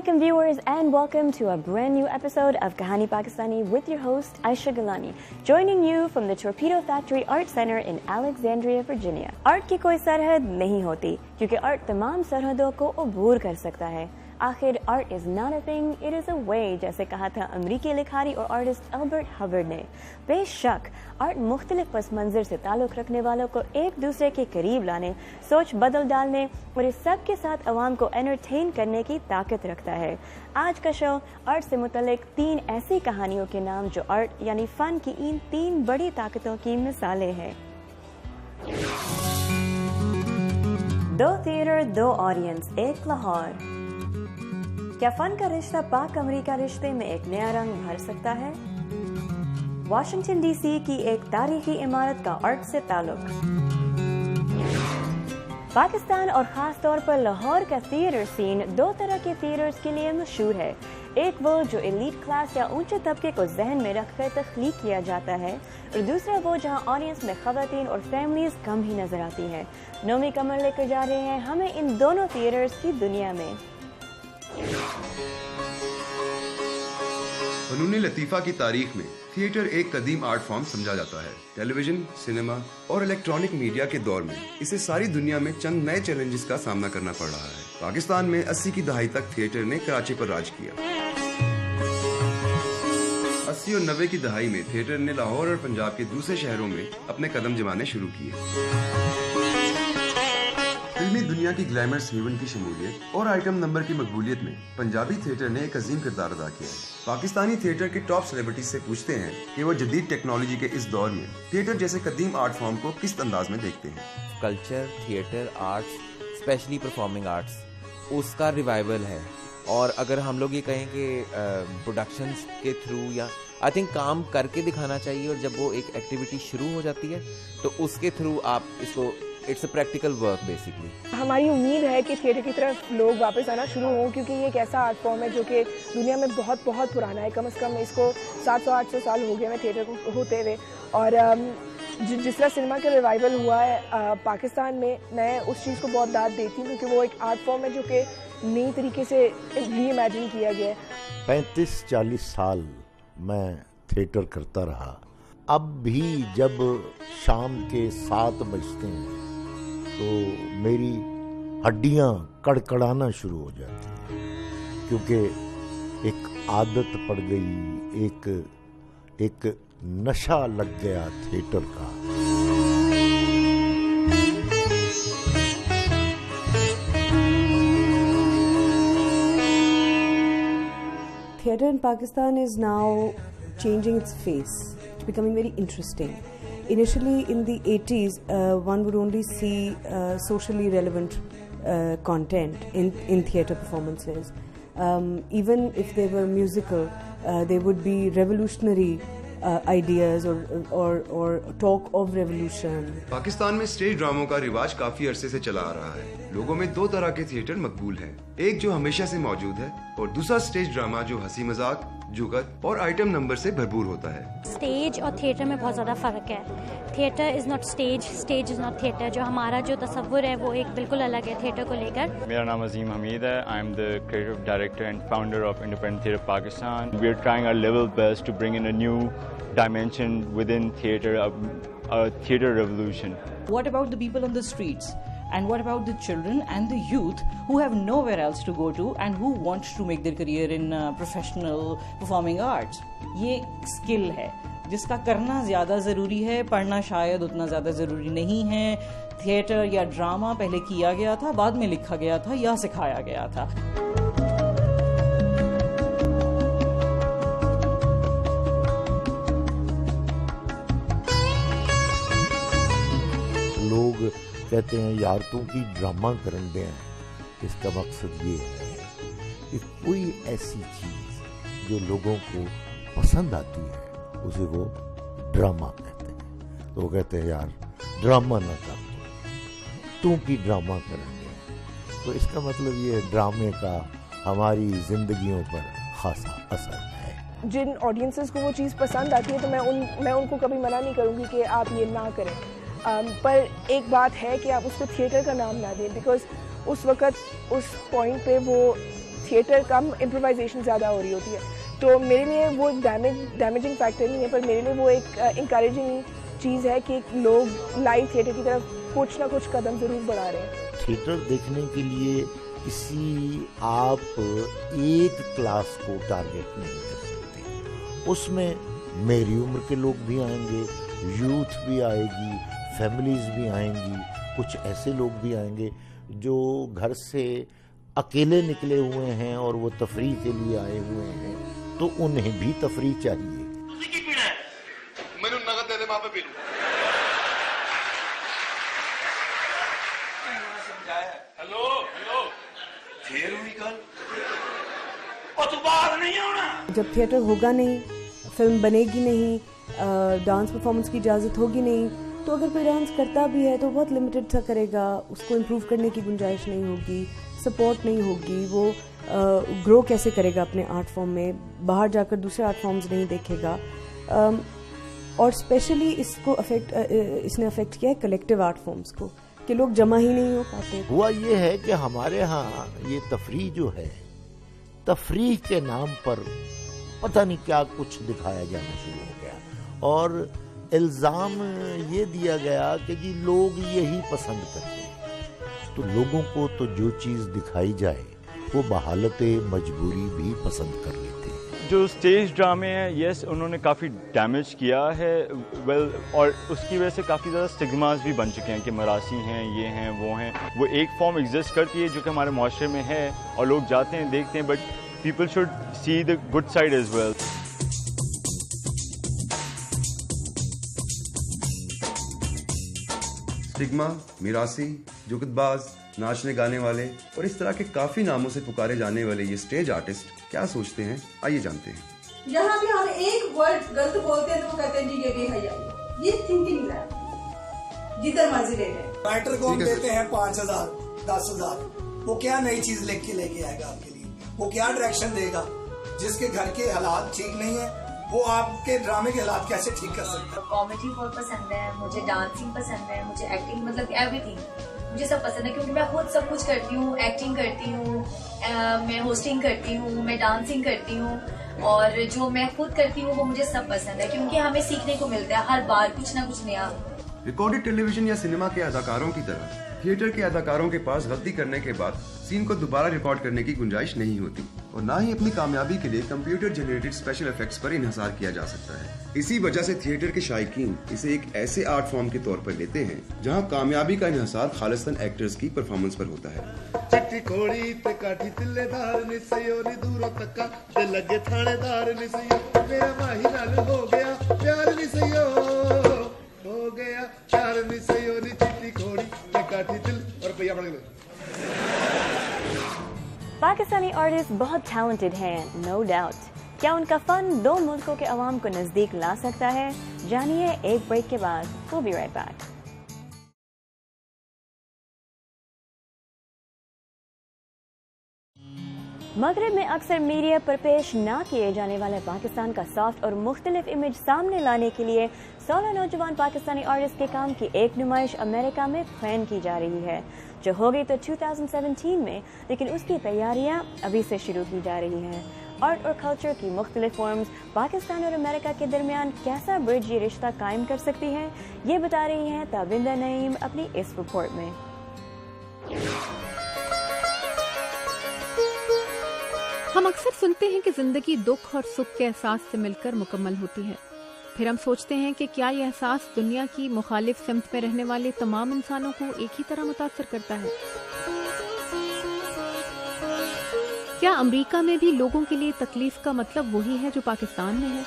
Assalamualaikum viewers and welcome to a brand new episode of Kahani Pakistani with your host Aisha Gilani, joining you from the Torpedo Factory Art Center in Alexandria, Virginia. Art की कोई सरहद नहीं होती क्योंकि art तमाम सरहदों को अबूर कर सकता है. आखिर art is not a thing, it is a way, जैसे कहा था अमरीकी लिखारी और आर्टिस्ट एल्बर्ट हवर्ड ने. बेशक आर्ट मुख्तलिफ पस मंजर से ताल्लुक़ रखने वालों को एक दूसरे के करीब लाने, सोच बदल डालने और इस सब के साथ अवाम को एंटरटेन करने की ताकत रखता है. आज का शो आर्ट से मुतल्लिक 3 ऐसी कहानियों के नाम जो आर्ट यानी फ़न की इन 3 बड़ी ताकतों की मिसालें हैं. 2 थिएटर 2 ऑडियंस 1 लाहौर. क्या फन का रिश्ता पाक अमरीका रिश्ते में एक नया रंग भर सकता है? वाशिंगटन डीसी की एक तारीखी इमारत का आर्ट से ताल्लुक. पाकिस्तान और ख़ास तौर पर लाहौर का थिएटर सीन 2 तरह के थिएटर्स के लिए मशहूर है. एक वो जो एलीट क्लास या ऊंचे तबके को जहन में रखकर तख्लीक किया जाता है और दूसरा वो जहां ऑडियंस में ख़वातीन और फैमिलीज कम ही नजर आती हैं. नोमी कमर लेकर जा रहे हैं हमें इन दोनों थिएटर्स की दुनिया में. फनून लतीफ़ा की तारीख में थिएटर एक कदीम आर्ट फॉर्म समझा जाता है. टेलीविजन, सिनेमा और इलेक्ट्रॉनिक मीडिया के दौर में इसे सारी दुनिया में चंद नए चैलेंजेस का सामना करना पड़ रहा है. पाकिस्तान में 80 की दहाई तक थिएटर ने कराची पर राज किया. 80 और 90 की दहाई में थिएटर ने लाहौर और पंजाब के दूसरे शहरों में अपने कदम जमाने शुरू किए. फिल्मी दुनिया की ग्लैमरस हीरोइन की शमूलियत और आइटम नंबर की मकबूलियत में पंजाबी थिएटर ने एक अजीम किरदार अदा किया है. पाकिस्तानी थिएटर के टॉप सेलिब्रिटीज से पूछते हैं कि वो जदीद टेक्नोलॉजी के इस दौर में थिएटर जैसे कदीम आर्ट फॉर्म को किस अंदाज में देखते हैं. Culture, theatre, arts, specially performing arts, उसका रिवाइवल है. और अगर हम लोग ये कहें कि प्रोडक्शंस के थ्रू या आई थिंक काम करके दिखाना चाहिए और जब वो एक एक्टिविटी शुरू हो जाती है तो उसके थ्रू आप इसको it's a practical work basically. हमारी उम्मीद है कि थिएटर की तरफ लोग वापस आना शुरू हों क्योंकि ये एक ऐसा आर्ट फॉर्म है जो कि दुनिया में बहुत बहुत पुराना है. कम से कम इसको 700-800 साल हो गए हैं थिएटर को होते हुए. और जिस तरह सिनेमा का रिवाइवल हुआ है पाकिस्तान में, मैं उस चीज़ को बहुत दाद देती हूँ क्योंकि वो एक आर्ट फॉर्म है जो कि नई तरीके से री इमेजिन किया गया है. 35-40 साल मैं थिएटर करता रहा. अब भी जब शाम के 7 बजते हैं तो मेरी हड्डियां कड़कड़ाना शुरू हो जाती हैं क्योंकि एक आदत पड़ गई, एक नशा लग गया थिएटर का. Theatre in Pakistan is now changing its face. It's becoming very interesting. Initially in the 80s, one would only see socially relevant content in theatre performances. Even if they were musical, they would be revolutionary ideas or talk of revolution. Pakistan में stage ड्रामों का रिवाज काफी अरसे से चला आ रहा है. लोगों में 2 तरह के थिएटर मकबूल हैं. एक जो हमेशा से मौजूद है और दूसरा स्टेज ड्रामा जो हंसी मजाक, जुगत और आइटम नंबर से भरपूर होता है. स्टेज और थिएटर में बहुत ज़्यादा फ़र्क है. Theatre is not stage, stage is not theatre. जो हमारा जो तसव्वुर है वो एक बिल्कुल अलग है थिएटर को लेकर. मेरा नाम अजीम हमीद है. I am the creative director and founder of independent theatre Pakistan. We are trying our level best to bring in a new dimension within theatre, a theatre revolution. What about the people on the streets? And what about the children and the youth who have nowhere else to go to and who want to make their career in professional performing arts? ये skill है जिसका करना ज़्यादा ज़रूरी है, पढ़ना शायद उतना ज़्यादा ज़रूरी नहीं है. थिएटर या ड्रामा पहले किया गया था, बाद में लिखा गया था या सिखाया गया था. लोग कहते हैं यार तू की ड्रामा करन दे हैं. इसका मकसद ये है कि कोई ऐसी चीज़ जो लोगों को पसंद आती है उसे वो ड्रामा कहते हैं. तो वो कहते हैं यार ड्रामा ना कर तू की ड्रामा करन दे. तो इसका मतलब ये ड्रामे का हमारी जिंदगियों पर खासा असर है. जिन ऑडियंसेस को वो चीज़ पसंद आती है तो मैं उनको कभी मना नहीं करूँगी कि आप ये ना करें. पर एक बात है कि आप उसको थिएटर का नाम ना दें बिकॉज उस वक़्त उस पॉइंट पे वो थिएटर कम इम्प्रोवाइजेशन ज़्यादा हो रही होती है, तो मेरे लिए वो डैमेजिंग फैक्टर नहीं है, पर मेरे लिए वो एक इंकरेजिंग चीज़ है कि लोग लाइव थिएटर की तरफ कुछ ना कुछ कदम ज़रूर बढ़ा रहे हैं. थिएटर देखने के लिए किसी आप एक क्लास को टारगेट नहीं कर सकते. उसमें मेरी उम्र के लोग भी आएंगे, यूथ भी आएगी, फैमिलीज भी आएंगी, कुछ ऐसे लोग भी आएंगे जो घर से अकेले निकले हुए हैं और वो तफरीह के लिए आए हुए हैं, तो उन्हें भी तफरीह चाहिए. जब थिएटर होगा नहीं, फिल्म बनेगी नहीं, डांस परफॉर्मेंस की इजाज़त होगी नहीं, तो अगर कोई डांस करता भी है तो बहुत लिमिटेड सा करेगा, उसको इम्प्रूव करने की गुंजाइश नहीं होगी, सपोर्ट नहीं होगी, वो ग्रो कैसे करेगा अपने आर्ट फॉर्म में, बाहर जाकर दूसरे आर्ट फॉर्म्स नहीं देखेगा. और स्पेशली इसने अफेक्ट किया है कलेक्टिव आर्ट फॉर्म्स को, कि लोग जमा ही नहीं हो पाते. हुआ ये है कि हमारे यहाँ ये तफरीह जो है, तफरीह के नाम पर पता नहीं क्या कुछ दिखाया जाना शुरू हो गया और इल्ज़ाम ये दिया गया कि जी लोग यही पसंद करते हैं. तो लोगों को तो जो चीज़ दिखाई जाए वो बहालत मजबूरी भी पसंद कर लेते हैं. जो स्टेज ड्रामे हैं, यस उन्होंने काफ़ी डैमेज किया है, और उसकी वजह से काफ़ी ज़्यादा स्टिग्मास भी बन चुके हैं कि मरासी हैं, ये हैं, वो हैं. वो एक फॉर्म एग्जिस्ट करती है जो कि हमारे माशरे में है और लोग जाते हैं, देखते हैं, but people should see the good side as well. Stigma, मिरासी, जुगतबाज, नाचने गाने वाले और इस तरह के काफी नामों से पुकारे जाने वाले ये स्टेज आर्टिस्ट क्या सोचते हैं, आइए जानते हैं. यहाँ भी हम एक वर्ड गलत बोलते हैं तो वो कहते हैं जी ये बेहयाई, ये थिंकिंग है, जिधर मर्जी ले लें. राइटर को हम देते हैं 5,000, 10,000, वो क्या नई चीज लिख के लेके आएगा आपके लिए, वो क्या डायरेक्शन देगा. जिसके घर के हालात ठीक नहीं है वो आपके ड्रामे के हालात कैसे ठीक कर सकता है. कॉमेडी बहुत पसंद है मुझे, डांसिंग पसंद है मुझे, एक्टिंग, मतलब एवरीथिंग मुझे सब पसंद है, क्योंकि मैं खुद सब कुछ करती हूँ. एक्टिंग करती हूँ, मैं होस्टिंग करती हूँ, मैं डांसिंग करती हूँ, और जो मैं खुद करती हूँ वो मुझे सब पसंद है, क्योंकि हमें सीखने को मिलता है हर बार कुछ ना कुछ नया. रिकॉर्डेड टेलीविजन या सिनेमा के अदाकारों की तरह थिएटर के अदाकारों के पास गलती करने के बाद सीन को दोबारा रिकॉर्ड करने की गुंजाइश नहीं होती और ना ही अपनी कामयाबी के लिए कंप्यूटर जनरेटेड स्पेशल इफेक्ट्स पर इन्हिसार किया जा सकता है. इसी वजह से थिएटर के शायकीन इसे एक ऐसे आर्ट फॉर्म के तौर पर लेते हैं जहां कामयाबी का इन्हिसार खालिस्तन एक्टर्स की परफॉर्मेंस पर होता है. चिट्टी खोड़ी ते काठी तिल्लेदार निसयो नी दूरों तक्का ते लगे थानेदार निसयो मेरा माही नाल हो गया प्यार निसयो हो गया प्यार निसयो नी चिट्टी खोड़ी ते काठी तिल और रुपया पड़ गया. पाकिस्तानी आर्टिस्ट बहुत टैलेंटेड हैं, नो डाउट. क्या उनका फन दो मुल्कों के अवाम को नजदीक ला सकता है? जानिए एक ब्रेक के बाद. We'll be right back. मगरब में अक्सर मीडिया पर पेश ना किए जाने वाले पाकिस्तान का सॉफ्ट और मुख्तलिफ इमेज सामने लाने के लिए 16 नौजवान पाकिस्तानी आर्टिस्ट के काम की एक नुमाइश अमेरिका में प्लान की जा रही है, जो होगी तो 2017 में, लेकिन उसकी तैयारियां अभी से शुरू की जा रही हैं. आर्ट और कल्चर की मुख्तलिफ फॉर्म्स पाकिस्तान और अमेरिका के दरमियान कैसा ब्रिज ये रिश्ता कायम कर सकती हैं, ये बता रही हैं ताबिंदा नईम अपनी इस रिपोर्ट में. हम अक्सर सुनते हैं कि जिंदगी दुख और सुख के एहसास से मिलकर मुकम्मल होती है. फिर हम सोचते हैं कि क्या यह एहसास दुनिया की मुखालिफ सिमत में रहने वाले तमाम इंसानों को एक ही तरह मुतासर करता है? क्या अमेरिका में भी लोगों के लिए तकलीफ का मतलब वही है जो पाकिस्तान में है?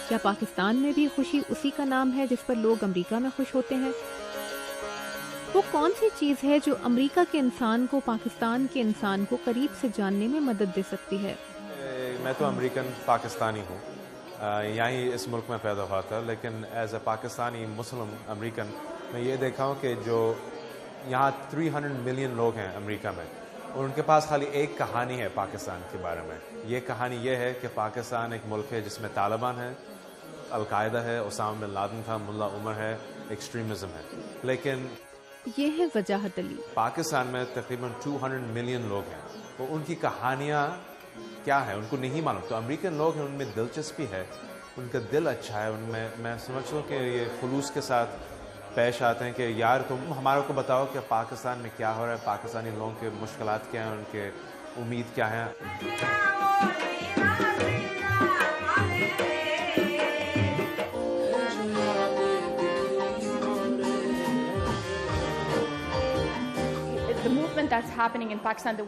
क्या पाकिस्तान में भी खुशी उसी का नाम है जिस पर लोग अमेरिका में खुश होते हैं? वो कौन सी चीज़ है जो अमेरिका के इंसान को पाकिस्तान के इंसान को करीब से जानने में मदद दे सकती है? मैं तो अमेरिकन पाकिस्तानी हूँ, यहीं इस मुल्क में पैदा हुआ था, लेकिन as a Pakistani Muslim American मैं ये देखा हूँ कि जो यहाँ 300 मिलियन लोग हैं अमेरिका में और उनके पास खाली एक कहानी है पाकिस्तान के बारे में. ये कहानी ये है कि पाकिस्तान एक मुल्क है जिसमें तालिबान है, अलकायदा है, उसामा बिन लादेन था, मुल्ला उमर है, एक्सट्रीमिज्म है. लेकिन ये है वजाहत अली. पाकिस्तान में तकरीबन 200 मिलियन लोग हैं ان کی کہانیاں کیا ہے ان کو نہیں معلوم. تو امریکن لوگ ہیں ان میں دلچسپی ہے, ان کا دل اچھا ہے, ان میں سمجھتا ہوں کہ یہ خلوص کے ساتھ پیش آتے ہیں کہ یار تم ہمارے کو بتاؤ کہ پاکستان میں کیا ہو رہا ہے, پاکستانی لوگوں کے مشکلات کیا ہیں, ان کے امید کیا ہیں.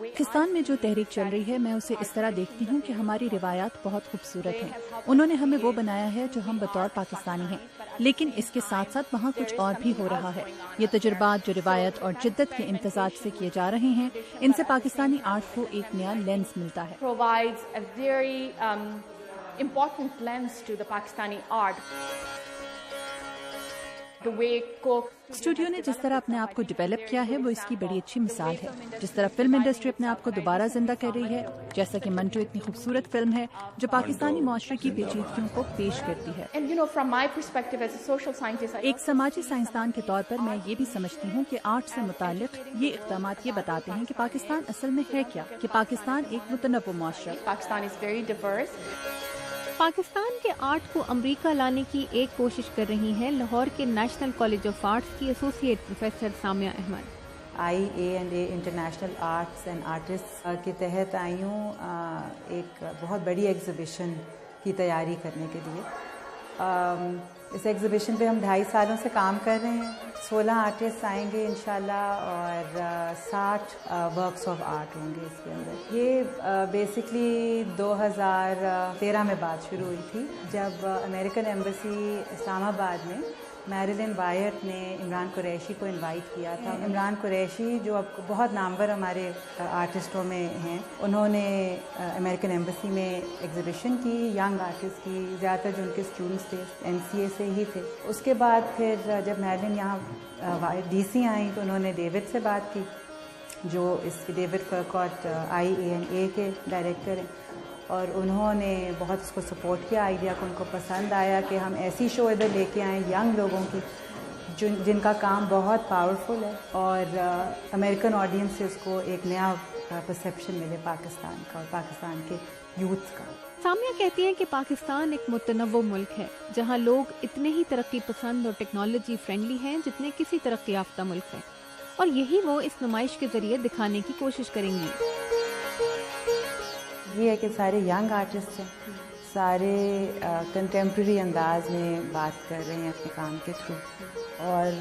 پاکستان میں جو تحریک چل رہی ہے میں اسے اس طرح دیکھتی ہوں کہ ہماری روایات بہت خوبصورت ہیں. انہوں نے ہمیں وہ بنایا ہے جو ہم بطور پاکستانی ہیں, لیکن اس کے ساتھ ساتھ وہاں کچھ اور بھی ہو رہا ہے. یہ تجربات جو روایت اور جدت کے امتزاج سے کیے جا رہے ہیں, ان سے پاکستانی آرٹ کو ایک نیا لینس ملتا ہے. اسٹوڈیو نے جس طرح اپنے آپ کو ڈیولپ کیا ہے وہ اس کی بڑی اچھی مثال ہے. جس طرح فلم انڈسٹری اپنے آپ کو دوبارہ زندہ کر رہی ہے, جیسا کہ منٹو اتنی خوبصورت فلم ہے جو پاکستانی معاشرے کی پیچیدگیوں کو پیش کرتی ہے. ایک سماجی سائنسدان کے طور پر میں یہ بھی سمجھتی ہوں کہ آرٹ سے متعلق یہ اقدامات یہ بتاتے ہیں کہ پاکستان اصل میں ہے کیا, کہ پاکستان ایک متنوع معاشرہ. پاکستان کے آرٹ کو امریکہ لانے کی ایک کوشش کر رہی ہے لاہور کے نیشنل کالج آف آرٹس کی associate professor Samia Ahmed. IANA international arts and artist کے تحت آئی ہوں ایک بہت بڑی ایگزیبیشن کی تیاری کرنے کے لیے. اس ایگزیبیشن پہ ہم 2.5 سالوں سے کام کر رہے ہیں. 16 آرٹسٹ آئیں گے انشاءاللہ اور 60 ورکس آف آرٹ ہوں گے اس کے اندر. یہ بیسکلی 2013 میں بات شروع ہوئی تھی جب امریکن ایمبیسی اسلام آباد میں میریلن وائٹ نے عمران قریشی کو انوائٹ کیا تھا. عمران قریشی جو اب بہت نامور ہمارے آرٹسٹوں میں ہیں, انہوں نے امریکن ایمبیسی میں ایگزیبیشن کی ینگ آرٹسٹ کی, زیادہ تر جو ان کے اسٹوڈنٹس تھے MCA سے ہی تھے. اس کے بعد پھر جب میریلن یہاں DC آئیں تو انہوں نے ڈیوڈ سے بات کی جو اس ڈیوڈ فرکوٹ IANA کے ڈائریکٹر ہیں, اور انہوں نے بہت اس کو سپورٹ کیا آئیڈیا کو. ان کو پسند آیا کہ ہم ایسی شو ادھر لے کے آئیں ینگ لوگوں کی جن کا کام بہت پاورفل ہے, اور امریکن آڈینس سے اس کو ایک نیا پرسیپشن ملے پاکستان کا اور پاکستان کے یوتھ کا. سامیہ کہتی ہیں کہ پاکستان ایک متنوع ملک ہے جہاں لوگ اتنے ہی ترقی پسند اور ٹیکنالوجی فرینڈلی ہیں جتنے کسی ترقی یافتہ ملک ہیں, اور یہی وہ اس نمائش کے ذریعے دکھانے کی کوشش کریں گی. یہ ہے کہ سارے ینگ آرٹسٹ ہیں, سارے کنٹمپریری انداز میں بات کر رہے ہیں اپنے کام کے تھرو, اور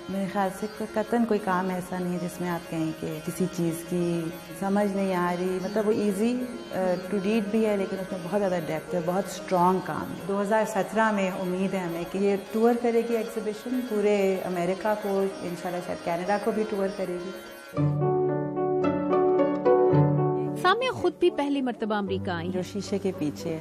میرے خیال سے قطعاً کوئی کام ایسا نہیں ہے جس میں آپ کہیں کہ کسی چیز کی سمجھ نہیں آ رہی. مطلب وہ ایزی ٹو ریڈ بھی ہے لیکن اس میں بہت زیادہ ڈیپتھ ہے, بہت اسٹرانگ کام ہے. 2017 میں امید ہے ہمیں کہ یہ ٹور کرے گی ایگزیبیشن پورے امریکہ کو, انشاءاللہ شاید کینیڈا کو بھی ٹور کرے گی. سامیہ خود بھی پہلی مرتبہ امریکہ آئی جو شیشے کے پیچھے ہے,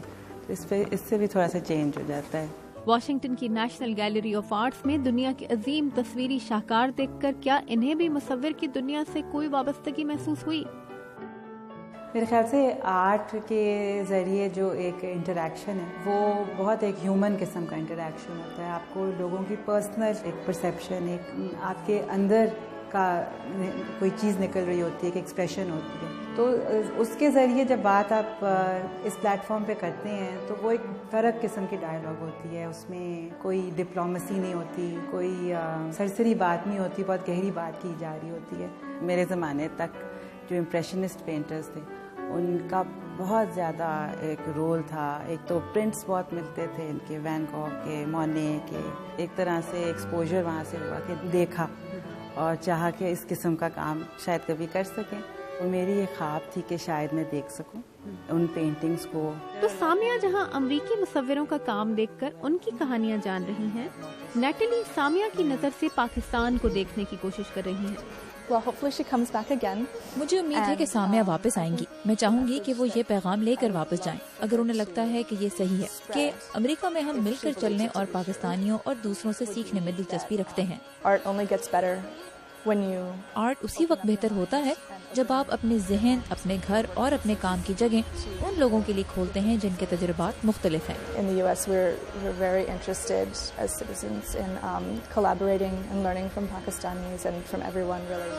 اس سے بھی تھوڑا سا چینج ہو جاتا ہے. واشنگٹن کی نیشنل گیلری آف آرٹس میں دنیا کے عظیم تصویری شاہکار دیکھ کر کیا انہیں بھی مصور کی دنیا سے کوئی وابستگی محسوس ہوئی؟ میرے خیال سے آرٹ کے ذریعے جو ایک انٹریکشن ہے وہ بہت ایک ہیومن قسم کا انٹریکشن ہوتا ہے. آپ کو لوگوں کی پرسنل ایک پرسیپشن, ایک آپ کے اندر کا کوئی چیز نکل رہی ہوتی ہے, ایک ایکسپریشن ہوتی ہے. تو اس کے ذریعے جب بات آپ اس پلیٹ فارم پہ کرتے ہیں تو وہ ایک فرق قسم کی ڈائلاگ ہوتی ہے. اس میں کوئی ڈپلومیسی نہیں ہوتی, کوئی سرسری بات نہیں ہوتی, بہت گہری بات کی جا رہی ہوتی ہے. میرے زمانے تک جو امپریشنسٹ پینٹرز تھے ان کا بہت زیادہ ایک رول تھا. ایک تو پرنٹس بہت ملتے تھے ان کے, وین گوگ کے, مونے کے, ایک طرح سے ایکسپوجر وہاں سے ہوا کہ دیکھا اور چاہا کہ اس قسم کا کام شاید کبھی کر سکیں. اور میری یہ خواب تھی کہ شاید میں دیکھ سکوں ان پینٹنگز کو. تو سامیہ جہاں امریکی مصوروں کا کام دیکھ کر ان کی کہانیاں جان رہی ہیں, نیٹلی سامیہ کی نظر سے پاکستان کو دیکھنے کی کوشش کر رہی ہیں. مجھے امید ہے کہ سامیہ واپس آئیں گی. میں چاہوں گی کہ وہ یہ پیغام لے کر واپس جائیں اگر انہیں لگتا ہے کہ یہ صحیح ہے کہ امریکہ میں ہم مل کر چلنے اور پاکستانیوں اور دوسروں سے سیکھنے میں دلچسپی رکھتے ہیں. آرٹ اسی وقت بہتر ہوتا ہے جب آپ اپنے ذہن, اپنے گھر اور اپنے کام کی جگہ ان لوگوں کے لیے کھولتے ہیں جن کے تجربات مختلف ہیں. In the US we're very interested as citizens in collaborating and learning from Pakistanis and from everyone really.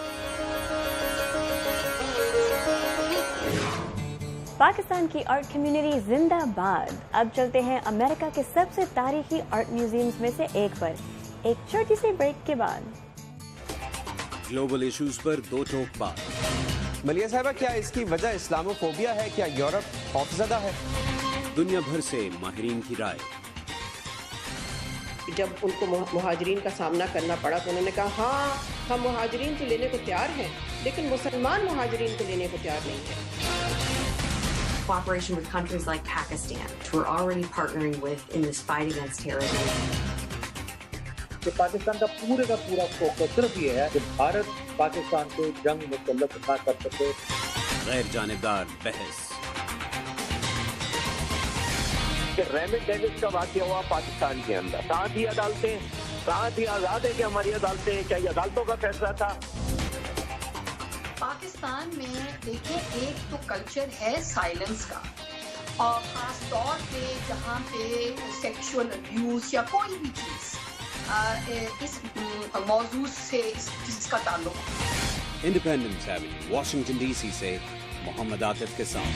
Pakistan की आर्ट कम्युनिटी जिंदाबाद। अब चलते हैं अमेरिका के सबसे तारीखी आर्ट म्यूजियम्स में से एक पर, एक छोटी सी ब्रेक के बाद। ग्लोबल इश्यूज पर दो टोक बात। मलिया साहबा, क्या इसकी वजह इस्लामोफोबिया है? क्या यूरोप खौफजदा है? दुनिया भर से माहिरीन की राय। जब उनको मुहाजिरीन का सामना करना पड़ा तो उन्होंने कहा हाँ, हम मुहाजिरीन को लेने को तैयार हैं, लेकिन मुसलमान मुहाजिरीन को लेने को तैयार नहीं है। Cooperation with countries like Pakistan, who we're already partnering with in this fight against terrorism. कि पाकिस्तान का पूरा फोकस सिर्फ ये है कि भारत पाकिस्तान को जंग मुसल्लत ना कर सके। गैर जानिबदार बहस। रेमिट डेविस का वाक़या हुआ पाकिस्तान के अंदर, साथ ही अदालतें, साथ ही आज़ाद है कि हमारी अदालतें, चाहे अदालतों का फैसला था। पाकिस्तान में देखें, एक तो कल्चर है साइलेंस का, और ख़ास तौर पे जहाँ पे सेक्सुअल अब्यूज़ या कोई भी चीज़ इस मौजूद से इस चीज़ का ताल्लुक। इंडिपेंडेंस एवेन्यू, वाशिंगटन डीसी से मोहम्मद आतिफ के साथ।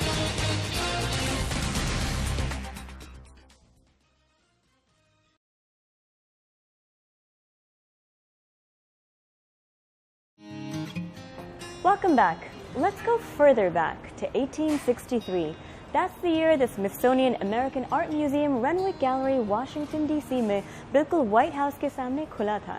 Welcome back. Let's go further back to 1863. That's the year the Smithsonian American Art Museum Renwick Gallery, Washington DC में बिल्कुल White House के सामने खुला था।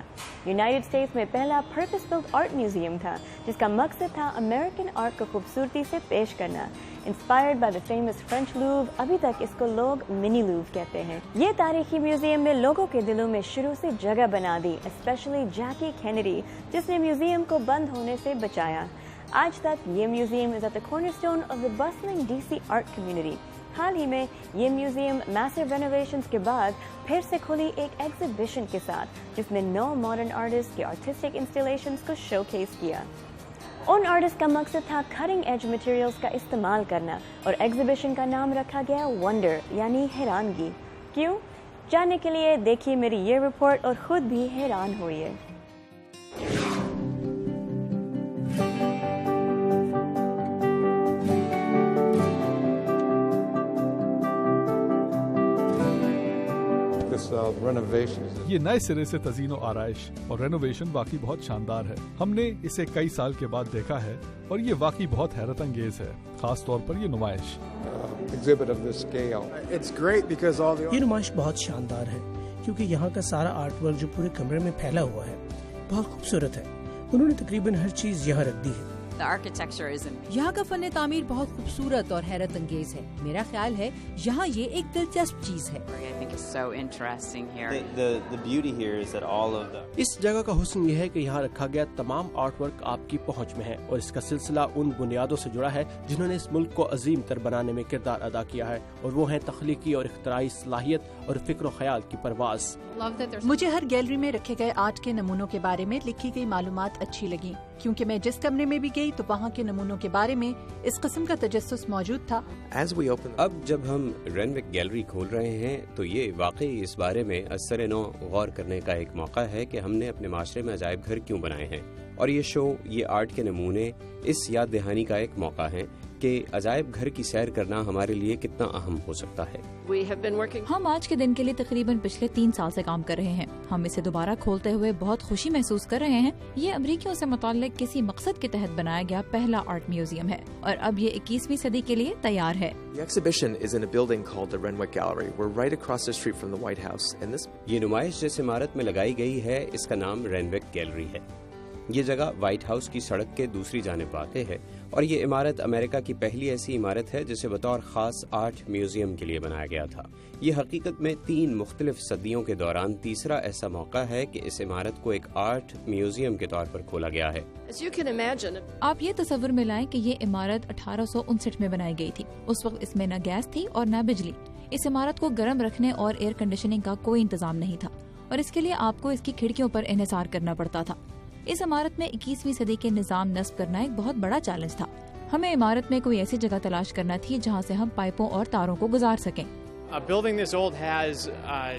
United States में पहला purpose-built art museum था, जिसका मकसद था American art को खूबसूरती से पेश करना। Inspired by the famous French Louvre, अभी तक इसको लोग मिनी लूव कहते हैं। ये तारीखी म्यूजियम में लोगों के दिलों में शुरू से जगह बना दी, especially Jackie Kennedy, जिसने म्यूजियम को बंद होने से बचाया। आज तक ये museum is at the cornerstone of the bustling DC art community. हाल ही में ये म्यूजियम मैसिव रेनोवेशंस के बाद फिर से खुली एक एग्जीबिशन के साथ, जिसमें 9 मॉडर्न आर्टिस्ट के आर्टिस्टिक इंस्टॉलेशंस को शोकेस किया। उन आर्टिस्ट का मकसद था कटिंग एज मटेरियल्स का इस्तेमाल करना, और एग्जीबिशन का नाम रखा गया वंडर, यानी हैरानगी। क्यों? जानने के लिए देखिए मेरी ये रिपोर्ट और खुद भी हैरान होइए। ये नए सिरे से तज़ीनो आराइश और रेनोवेशन वाकई बहुत शानदार है। हमने इसे कई साल के बाद देखा है और ये वाकई बहुत हैरत अंगेज है, खास तौर पर ये नुमाइश। ये नुमाइश बहुत शानदार है क्योंकि यहाँ का सारा आर्ट वर्क जो पूरे कमरे में फैला हुआ है बहुत खूबसूरत है। उन्होंने तकरीबन हर चीज यहाँ रख दी है। यहाँ का फन तामीर बहुत खूबसूरत और हैरत अंगेज है। मेरा ख्याल है यहाँ ये एक दिलचस्प चीज है। इस जगह का हुस्न ये है कि यहाँ रखा गया तमाम आर्ट वर्क आपकी पहुँच में है, और इसका सिलसिला उन बुनियादों से जुड़ा है जिन्होंने इस मुल्क को अजीम तर बनाने में किरदार अदा किया है, और वो है तख्लीकी और इख्तराई सलाहियत और फिक्र ख्याल की परवाज। मुझे हर गैलरी में रखे गए आर्ट के नमूनों के बारे में लिखी गई मालूमात अच्छी लगी, क्योंकि मैं जिस कमरे में भी गई तो वहाँ के नमूनों के बारे में इस किस्म का तजस्सुस मौजूद था। अब जब हम रेनविक गैलरी खोल रहे हैं तो ये वाकई इस बारे में असर नौ गौर करने का एक मौका है कि हमने अपने माशरे में अजायब घर क्यों बनाए हैं, और ये शो, ये आर्ट के नमूने इस याद दहानी का एक मौका है कि अजायब घर की सैर करना हमारे लिए कितना अहम हो सकता है। हम आज के दिन के लिए तकरीबन पिछले 3 साल से काम कर रहे हैं। हम इसे दोबारा खोलते हुए बहुत खुशी महसूस कर रहे हैं। ये अमरीकियों से मुताल्लिक किसी मकसद के तहत बनाया गया पहला आर्ट म्यूजियम है, और अब ये 21वीं सदी के लिए तैयार है। ये नुमाइश जिस इमारत में लगाई गई है, इसका नाम रेनविक गैलरी है। ये जगह व्हाइट हाउस की सड़क के दूसरी जानिब वाक़ है, और ये इमारत अमेरिका की पहली ऐसी इमारत है जिसे बतौर ख़ास आर्ट म्यूजियम के लिए बनाया गया था। ये हकीकत में 3 मुख्तलिफ सदियों के दौरान तीसरा ऐसा मौका है कि इस इमारत को एक आर्ट म्यूजियम के तौर पर खोला गया है। आप ये तस्वर में लाएं कि ये इमारत 1859 में बनाई गई थी। उस वक्त इसमें न गैस थी और न बिजली। इस इमारत को गर्म रखने और एयर कंडीशनिंग का कोई इंतजाम नहीं था, और इसके लिए आपको इसकी खिड़कियों पर इन्हिसार करना पड़ता था। इस इमारत में 21वीं सदी के निजाम नस्ब करना एक बहुत बड़ा चैलेंज था। हमें इमारत में कोई ऐसी जगह तलाश करना थी जहां से हम पाइपों और तारों को गुजार सकें।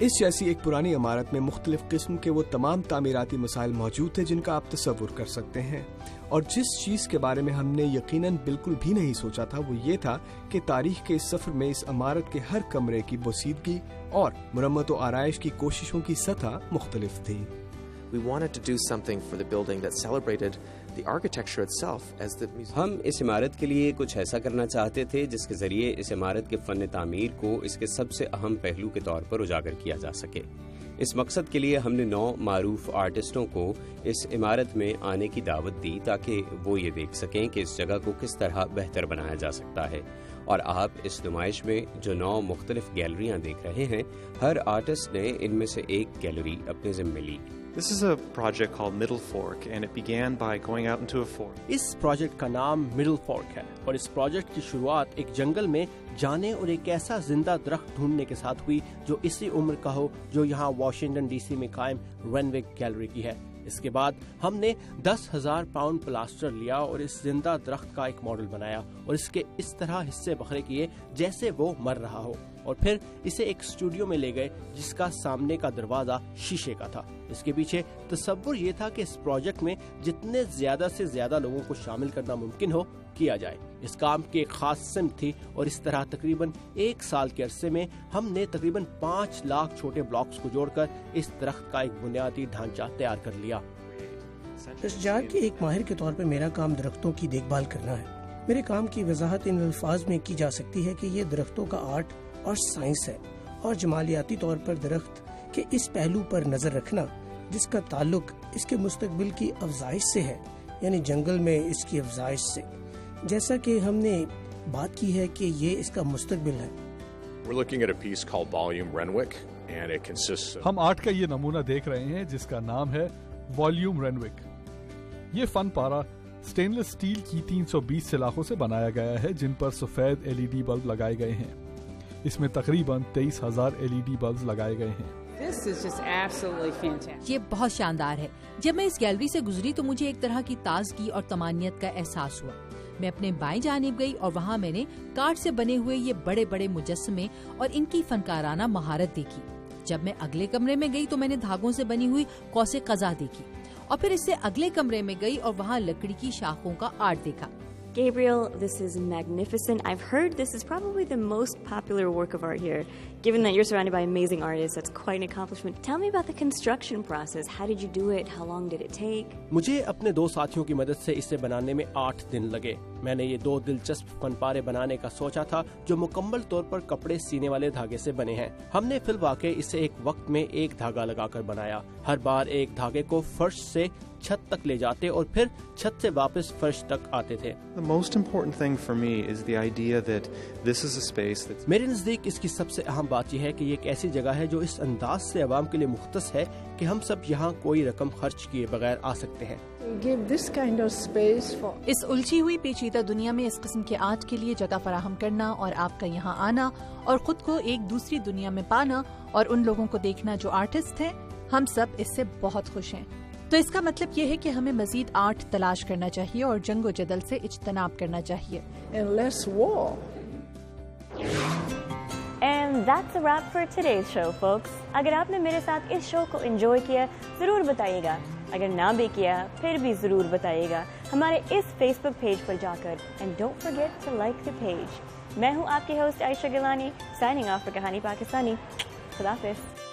اس جیسی ایک پرانی عمارت میں مختلف قسم کے وہ تمام تعمیراتی مسائل موجود تھے جن کا آپ تصور کر سکتے ہیں، اور جس چیز کے بارے میں ہم نے یقیناً بالکل بھی نہیں سوچا تھا وہ یہ تھا کہ تاریخ کے اس سفر میں اس عمارت کے ہر کمرے کی بوسیدگی اور مرمت و آرائش کی کوششوں کی سطح مختلف تھی۔ ہم اس عمارت کے لیے کچھ ایسا کرنا چاہتے تھے جس کے ذریعے اس عمارت کے فن تعمیر کو اس کے سب سے اہم پہلو کے طور پر اجاگر کیا جا سکے۔ اس مقصد کے لیے ہم نے 9 معروف آرٹسٹوں کو اس عمارت میں آنے کی دعوت دی تاکہ وہ یہ دیکھ سکیں کہ اس جگہ کو کس طرح بہتر بنایا جا سکتا ہے، اور آپ اس نمائش میں جو 9 مختلف گیلریاں دیکھ رہے ہیں، ہر آرٹسٹ نے ان میں سے ایک گیلری اپنے ذمے لی۔ This is a project called Middle Fork, and it began by going out into a forest. اس پروجیکٹ کا نام مڈل فورک ہے، اور اس پروجیکٹ کی شروعات ایک جنگل میں جانے اور ایک ایسا زندہ درخت ڈھونڈنے کے ساتھ ہوئی جو اسی عمر کا ہو جو یہاں واشنگٹن ڈی سی میں قائم رینوک گیلری کی ہے۔ اس کے بعد ہم نے 10,000 پاؤنڈ پلاسٹر لیا اور اس زندہ درخت کا ایک ماڈل بنایا اور اس کے اس طرح حصے بکھرے کیے جیسے وہ مر رہا ہو، اور پھر اسے ایک اسٹوڈیو میں لے گئے جس کا سامنے کا دروازہ شیشے کا تھا۔ اس کے پیچھے تصور یہ تھا کہ اس پروجیکٹ میں جتنے زیادہ سے زیادہ لوگوں کو شامل کرنا ممکن ہو کیا جائے۔ اس کام کی ایک خاص سمت تھی، اور اس طرح تقریباً 1 سال کے عرصے میں ہم نے تقریباً 5 لاکھ چھوٹے بلاکس کو جوڑ کر اس درخت کا ایک بنیادی ڈھانچہ تیار کر لیا۔ اشجار کے ایک ماہر کے طور پر میرا کام درختوں کی دیکھ بھال کرنا ہے۔ میرے کام کی وضاحت ان الفاظ میں کی جا سکتی ہے کہ یہ درختوں کا آرٹ اور سائنس ہے، اور جمالیاتی طور پر درخت کے اس پہلو پر نظر رکھنا جس کا تعلق اس کے مستقبل کی افزائش سے ہے، یعنی جنگل میں اس کی افزائش سے، جیسا کہ ہم نے بات کی ہے کہ یہ اس کا مستقبل ہے۔ ہم آرٹ کا یہ نمونہ دیکھ رہے ہیں جس کا نام ہے والیوم رینوک۔ یہ فن پارہ سٹین لیس سٹیل کی 320 سلاخوں سے بنایا گیا ہے جن پر سفید LED بلب لگائے گئے ہیں۔ اس میں تقریباً 23,000 LED بلب لگائے گئے ہیں۔ یہ بہت شاندار ہے۔ جب میں اس گیلری سے گزری تو مجھے ایک طرح کی تازگی اور طمانینت کا احساس ہوا۔ میں اپنے بائیں جانب گئی اور وہاں میں نے کاٹ سے بنے ہوئے یہ بڑے بڑے مجسمے اور ان کی فنکارانہ مہارت دیکھی۔ جب میں اگلے کمرے میں گئی تو میں نے دھاگوں سے بنی ہوئی قوس قزح دیکھی، اور پھر اس سے اگلے کمرے میں گئی اور وہاں لکڑی کی شاخوں کا آرٹ دیکھا۔ Gabriel, this is magnificent. I've heard this is probably the most popular work of art here. Given that you're surrounded by amazing artists, that's quite an accomplishment. Tell me about the construction process. How did you do it? How long did it take? مجھے اپنے 2 ساتھیوں کی مدد سے اسے بنانے میں 8 دن لگے۔ میں نے یہ 2 دلچسپ فن پارے بنانے کا سوچا تھا جو مکمل طور پر کپڑے سینے والے دھاگے سے بنے ہیں۔ ہم نے فی الواقع اسے ایک وقت میں ایک دھاگا لگا کر بنایا۔ ہر بار ایک دھاگے کو فرش سے چھت تک لے جاتے اور پھر چھت سے واپس فرش تک آتے تھے۔ The most important thing for me is the idea that this is a space that's میرے نزدیک اس کی سب سے اہم بات یہ ہے کہ یہ ایک ایسی جگہ ہے جو اس انداز سے عوام کے لیے مختص ہے کہ ہم سب یہاں کوئی رقم خرچ کیے بغیر آ سکتے ہیں۔ اس الجھی ہوئی پیچیدہ دنیا میں اس قسم کے آرٹ کے لیے جگہ فراہم کرنا اور آپ کا یہاں آنا اور خود کو ایک دوسری دنیا میں پانا اور ان لوگوں کو دیکھنا جو آرٹسٹ ہیں، ہم سب اس سے بہت خوش ہیں۔ تو اس کا مطلب یہ ہے کہ ہمیں مزید آرٹ تلاش کرنا چاہیے اور جنگ و جدل سے اجتناب کرنا چاہیے۔ And that's a wrap for today's show, folks. اگر آپ نے میرے ساتھ اس شو کو انجوائے کیا ضرور بتائیے گا، اگر نہ بھی کیا پھر بھی ضرور بتائیے گا ہمارے اس فیس بک پیج پر جا کر، and don't forget to like the page. میں ہوں آپ کی host Ayesha Gilani, signing off for کہانی پاکستانی۔ خدا حافظ۔